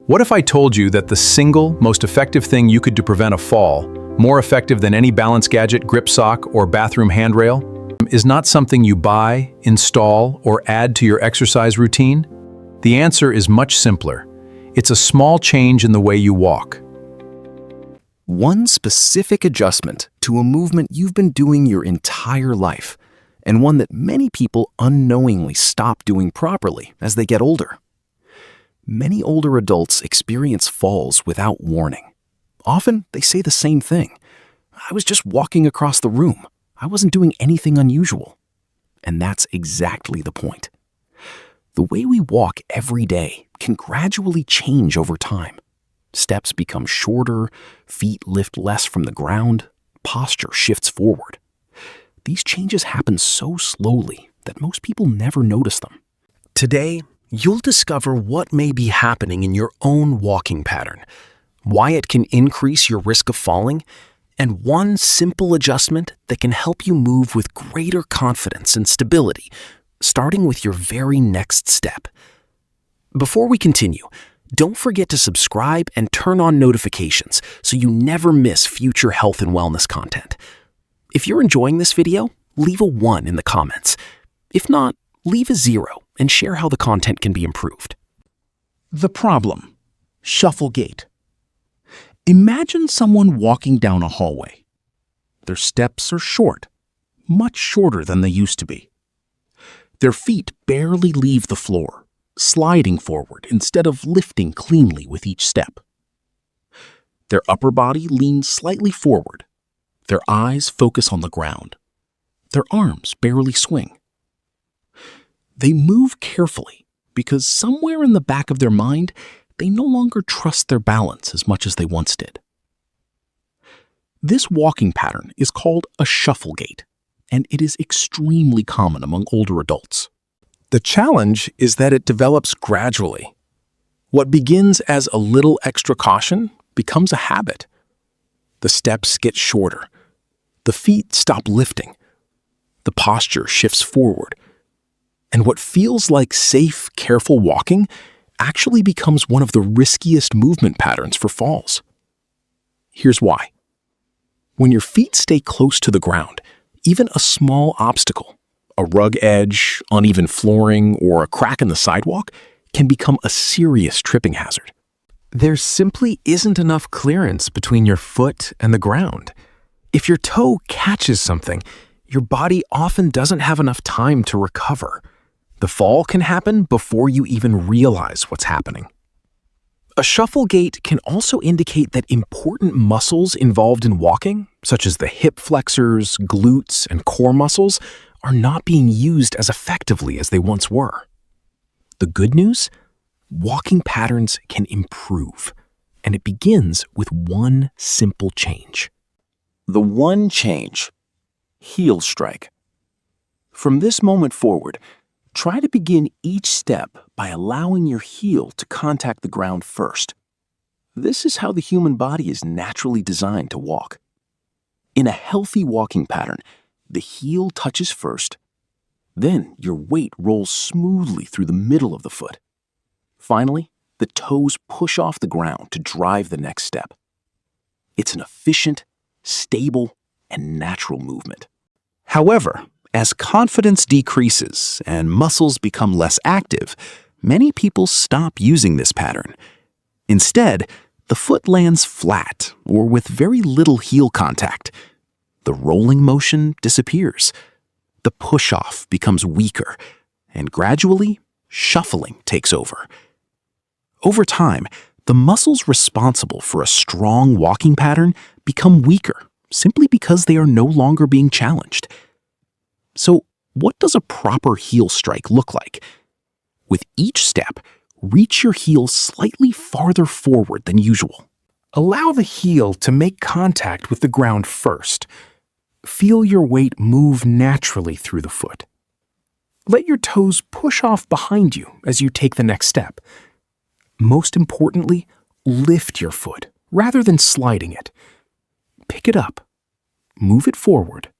What if I told you that the single most effective thing you could do to prevent a fall, more effective than any balance gadget, grip sock, or bathroom handrail, is not something you buy, install, or add to your exercise routine? The answer is much simpler. It's a small change in the way you walk. One specific adjustment to a movement you've been doing your entire life, and one that many people unknowingly stop doing properly as they get older. Many older adults experience falls without warning. Often, they say the same thing. I was just walking across the room. I wasn't doing anything unusual. And that's exactly the point. The way we walk every day can gradually change over time. Steps become shorter, feet lift less from the ground, posture shifts forward. These changes happen so slowly that most people never notice them. Today, you'll discover what may be happening in your own walking pattern, why it can increase your risk of falling, and one simple adjustment that can help you move with greater confidence and stability, starting with your very next step. Before we continue, don't forget to subscribe and turn on notifications so you never miss future health and wellness content. If you're enjoying this video, leave a 1 in the comments. If not, leave a 0 and share how the content can be improved. The problem: shuffle gait. Imagine someone walking down a hallway. Their steps are short, much shorter than they used to be. Their feet barely leave the floor, sliding forward instead of lifting cleanly with each step. Their upper body leans slightly forward. Their eyes focus on the ground. Their arms barely swing. They move carefully because somewhere in the back of their mind, they no longer trust their balance as much as they once did. This walking pattern is called a shuffle gait, and it is extremely common among older adults. The challenge is that it develops gradually. What begins as a little extra caution becomes a habit. The steps get shorter. The feet stop lifting. The posture shifts forward. And what feels like safe, careful walking actually becomes one of the riskiest movement patterns for falls. Here's why. When your feet stay close to the ground, even a small obstacle, a rug edge, uneven flooring, or a crack in the sidewalk can become a serious tripping hazard. There simply isn't enough clearance between your foot and the ground. If your toe catches something, your body often doesn't have enough time to recover. The fall can happen before you even realize what's happening. A shuffle gait can also indicate that important muscles involved in walking, such as the hip flexors, glutes, and core muscles, are not being used as effectively as they once were. The good news? Walking patterns can improve, and it begins with one simple change. The one change: heel strike. From this moment forward, try to begin each step by allowing your heel to contact the ground first. This is how the human body is naturally designed to walk. In a healthy walking pattern, the heel touches first, then your weight rolls smoothly through the middle of the foot. Finally, the toes push off the ground to drive the next step. It's an efficient, stable, and natural movement. However, as confidence decreases and muscles become less active, many people stop using this pattern. Instead, the foot lands flat or with very little heel contact. The rolling motion disappears. The push-off becomes weaker, and gradually, shuffling takes over. Over time, the muscles responsible for a strong walking pattern become weaker simply because they are no longer being challenged. So, what does a proper heel strike look like? With each step, reach your heel slightly farther forward than usual. Allow the heel to make contact with the ground first. Feel your weight move naturally through the foot. Let your toes push off behind you as you take the next step. Most importantly, lift your foot rather than sliding it. Pick it up. Move it forward.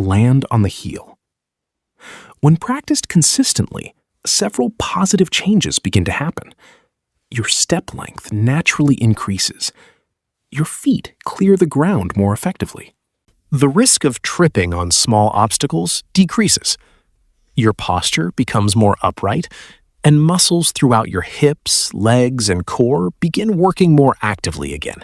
Land on the heel. When practiced consistently, several positive changes begin to happen. Your step length naturally increases. Your feet clear the ground more effectively. The risk of tripping on small obstacles decreases. Your posture becomes more upright, and muscles throughout your hips, legs, and core begin working more actively again.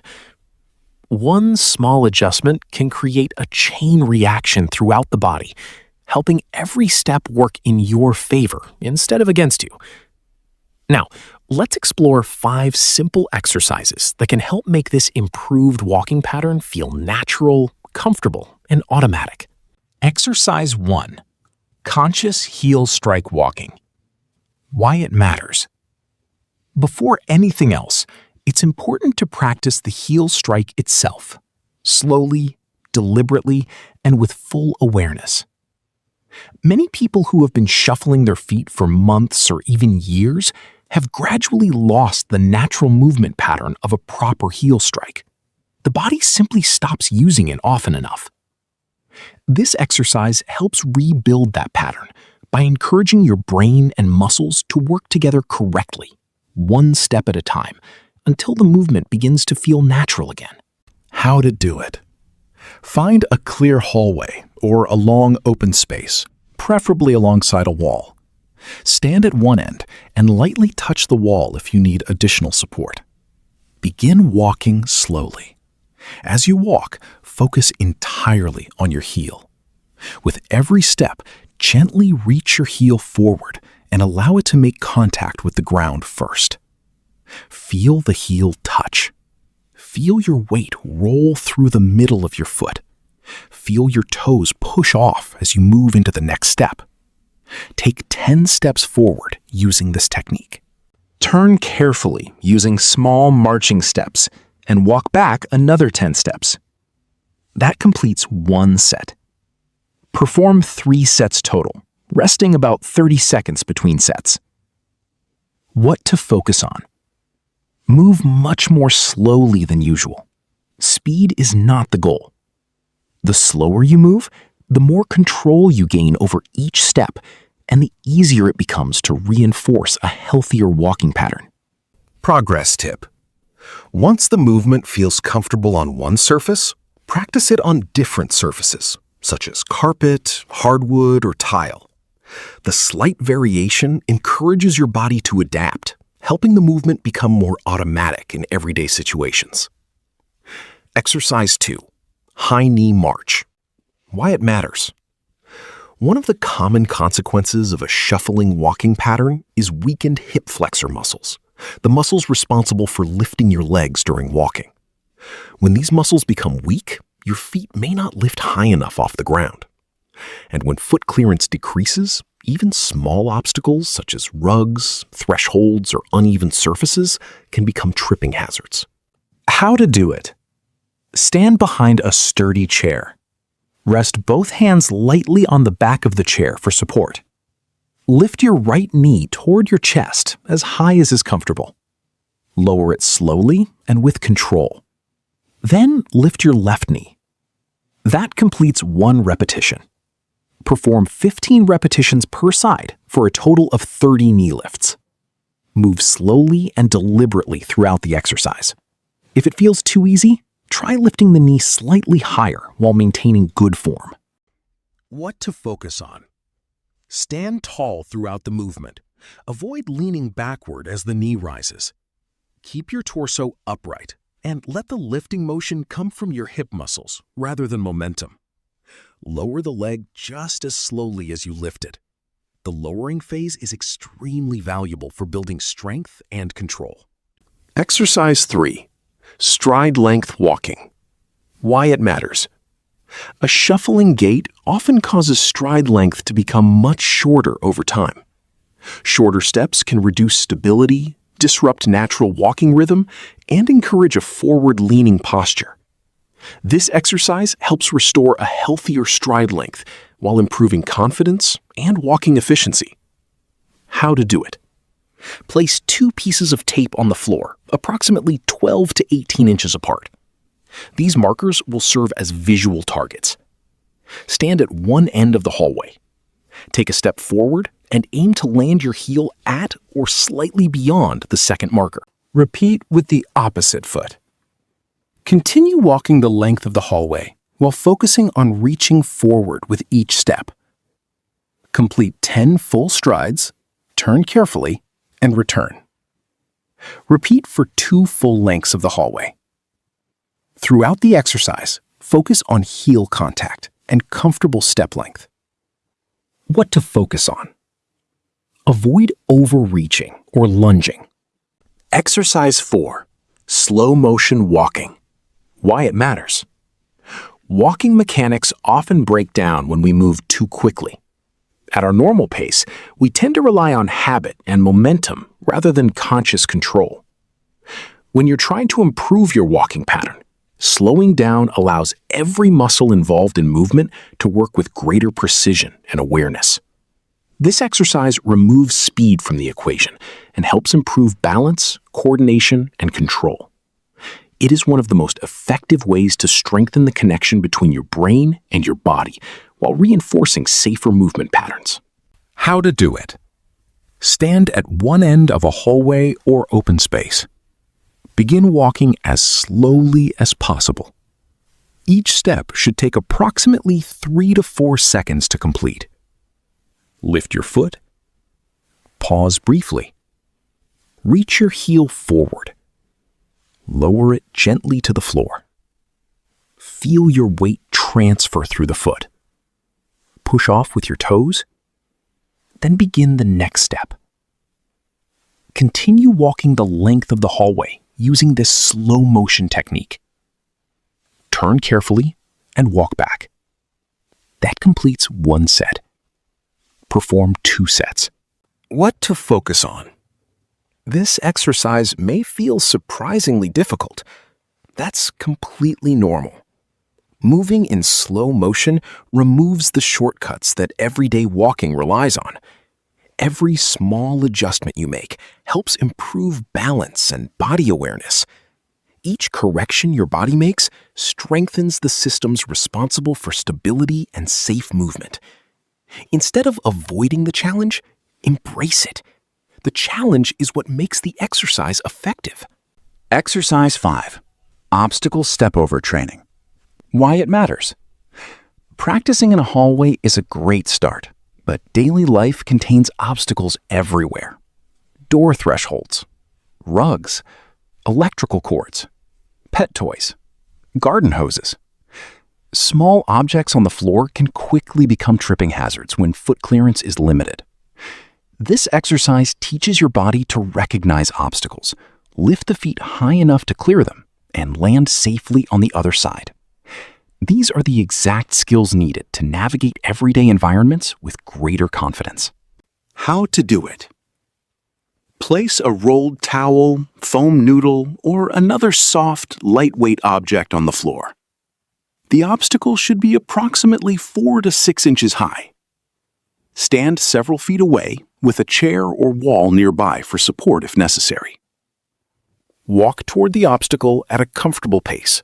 One small adjustment can create a chain reaction throughout the body, helping every step work in your favor instead of against you. Now, let's explore 5 simple exercises that can help make this improved walking pattern feel natural, comfortable, and automatic. Exercise 1. Conscious heel strike walking. Why it matters. Before anything else, it's important to practice the heel strike itself, slowly, deliberately, and with full awareness. Many people who have been shuffling their feet for months or even years have gradually lost the natural movement pattern of a proper heel strike. The body simply stops using it often enough. This exercise helps rebuild that pattern by encouraging your brain and muscles to work together correctly, one step at a time, until the movement begins to feel natural again. How to do it. Find a clear hallway or a long open space, preferably alongside a wall. Stand at one end and lightly touch the wall if you need additional support. Begin walking slowly. As you walk, focus entirely on your heel. With every step, gently reach your heel forward and allow it to make contact with the ground first. Feel the heel touch. Feel your weight roll through the middle of your foot. Feel your toes push off as you move into the next step. Take 10 steps forward using this technique. Turn carefully using small marching steps and walk back another 10 steps. That completes one set. Perform 3 sets total, resting about 30 seconds between sets. What to focus on. Move much more slowly than usual. Speed is not the goal. The slower you move, the more control you gain over each step, and the easier it becomes to reinforce a healthier walking pattern. Progress tip. Once the movement feels comfortable on one surface, practice it on different surfaces, such as carpet, hardwood, or tile. The slight variation encourages your body to adapt, helping the movement become more automatic in everyday situations. Exercise 2. High knee march. Why it matters. One of the common consequences of a shuffling walking pattern is weakened hip flexor muscles, the muscles responsible for lifting your legs during walking. When these muscles become weak, your feet may not lift high enough off the ground. And when foot clearance decreases, even small obstacles such as rugs, thresholds, or uneven surfaces can become tripping hazards. How to do it. Stand behind a sturdy chair. Rest both hands lightly on the back of the chair for support. Lift your right knee toward your chest as high as is comfortable. Lower it slowly and with control. Then lift your left knee. That completes 1 repetition. Perform 15 repetitions per side for a total of 30 knee lifts. Move slowly and deliberately throughout the exercise. If it feels too easy, try lifting the knee slightly higher while maintaining good form. What to focus on. Stand tall throughout the movement. Avoid leaning backward as the knee rises. Keep your torso upright and let the lifting motion come from your hip muscles rather than momentum. Lower the leg just as slowly as you lift it. The lowering phase is extremely valuable for building strength and control. Exercise 3. Stride length walking. Why it matters. A shuffling gait often causes stride length to become much shorter over time. Shorter steps can reduce stability, disrupt natural walking rhythm, and encourage a forward-leaning posture. This exercise helps restore a healthier stride length while improving confidence and walking efficiency. How to do it. Place 2 pieces of tape on the floor, approximately 12 to 18 inches apart. These markers will serve as visual targets. Stand at one end of the hallway. Take a step forward and aim to land your heel at or slightly beyond the second marker. Repeat with the opposite foot. Continue walking the length of the hallway while focusing on reaching forward with each step. Complete 10 full strides, turn carefully, and return. Repeat for 2 full lengths of the hallway. Throughout the exercise, focus on heel contact and comfortable step length. What to focus on? Avoid overreaching or lunging. Exercise 4. Slow motion walking. Why it matters. Walking mechanics often break down when we move too quickly. At our normal pace, we tend to rely on habit and momentum rather than conscious control. When you're trying to improve your walking pattern, slowing down allows every muscle involved in movement to work with greater precision and awareness. This exercise removes speed from the equation and helps improve balance, coordination, and control. It is one of the most effective ways to strengthen the connection between your brain and your body while reinforcing safer movement patterns. How to do it. Stand at one end of a hallway or open space. Begin walking as slowly as possible. Each step should take approximately 3 to 4 seconds to complete. Lift your foot. Pause briefly. Reach your heel forward. Lower it gently to the floor. Feel your weight transfer through the foot. Push off with your toes. Then begin the next step. Continue walking the length of the hallway using this slow motion technique. Turn carefully and walk back. That completes 1 set. Perform 2 sets. What to focus on? This exercise may feel surprisingly difficult. That's completely normal. Moving in slow motion removes the shortcuts that everyday walking relies on. Every small adjustment you make helps improve balance and body awareness. Each correction your body makes strengthens the systems responsible for stability and safe movement. Instead of avoiding the challenge, embrace it. The challenge is what makes the exercise effective. Exercise 5. Obstacle step-over training. Why it matters. Practicing in a hallway is a great start, but daily life contains obstacles everywhere. Door thresholds, rugs, electrical cords, pet toys, garden hoses. Small objects on the floor can quickly become tripping hazards when foot clearance is limited. This exercise teaches your body to recognize obstacles, lift the feet high enough to clear them, and land safely on the other side. These are the exact skills needed to navigate everyday environments with greater confidence. How to do it. Place a rolled towel, foam noodle, or another soft, lightweight object on the floor. The obstacle should be approximately 4 to 6 inches high. Stand several feet away with a chair or wall nearby for support if necessary. Walk toward the obstacle at a comfortable pace.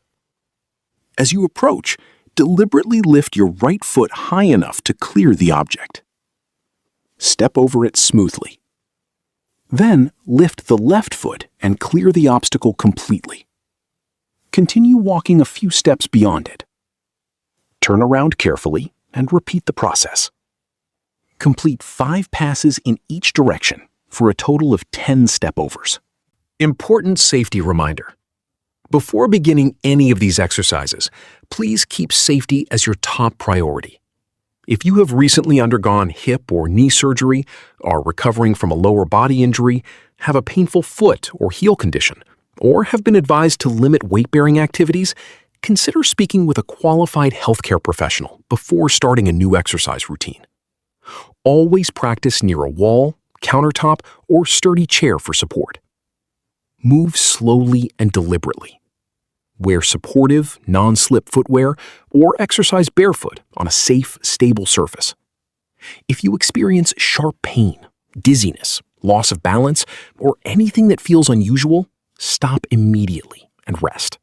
As you approach, deliberately lift your right foot high enough to clear the object. Step over it smoothly. Then lift the left foot and clear the obstacle completely. Continue walking a few steps beyond it. Turn around carefully and repeat the process. Complete 5 passes in each direction for a total of 10 step-overs. Important safety reminder. Before beginning any of these exercises, please keep safety as your top priority. If you have recently undergone hip or knee surgery, are recovering from a lower body injury, have a painful foot or heel condition, or have been advised to limit weight-bearing activities, consider speaking with a qualified healthcare professional before starting a new exercise routine. Always practice near a wall, countertop, or sturdy chair for support. Move slowly and deliberately. Wear supportive, non-slip footwear or exercise barefoot on a safe, stable surface. If you experience sharp pain, dizziness, loss of balance, or anything that feels unusual, stop immediately and rest.